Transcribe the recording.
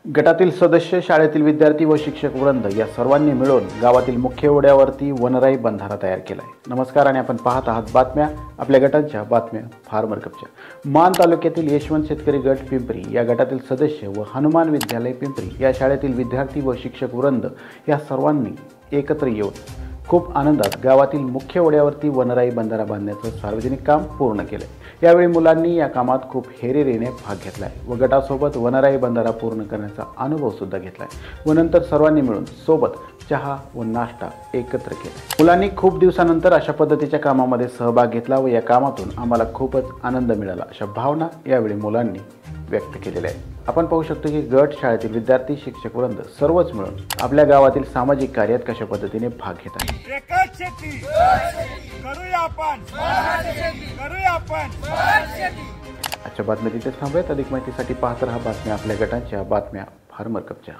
गटातील सदस्य, शाळेतील विद्यार्थी व शिक्षक वृंद या सर्वांनी मिळून गावातील मुख्य ओढ्यावरती वनराई बंधारा तयार केला आहे। नमस्कार आणि आपण पाहत आहात बातम्या आपल्या गटांच्या बातम्या फार्मर कपच्या। मान तालुक्यातील यशवंत शेतकरी गट पिंपरी या गटातील सदस्य व हनुमान विद्यालय पिंपरी या शाळेतील विद्यार्थी व शिक्षक वृंद या सर्वांनी एकत्र येऊन खूप आनंदात गावातील मुख्य ओढ्यावरती वनराई बंधारा बांधण्याचं सार्वजनिक काम पूर्ण केले। यावेळी मुलांनी या कामात खूप हेरेरेने भाग घेतलाय व गटासोबत वनराई बंधारा पूर्ण करण्याचा अनुभव सुद्धा घेतलाय व नंतर सर्वांनी मिळून सोबत चहा व नाश्ता एकत्र केला। मुलांनी खूप दिवसानंतर अशा पद्धतीच्या कामामध्ये सहभाग घेतला व या कामातून आम्हाला खूपच आनंद मिळाला अशा भावना यावेळी मुलांनी व्यक्त केलेल्या आहेत। आपण पाहू शकतो की गट, शाळेतील विद्यार्थी, शिक्षक वृंद सर्वच मिळून आपल्या गावातील सामाजिक कार्यात कशा पद्धतीने भाग घेत आहेत। एकच शेती करूया आपण, करूया आपण। आजच्या बातम्या तिथेच थांबूयात। अधिक माहितीसाठी पाहत रहा बातम्या आपल्या गटांच्या बातम्या फार्मर कपच्या।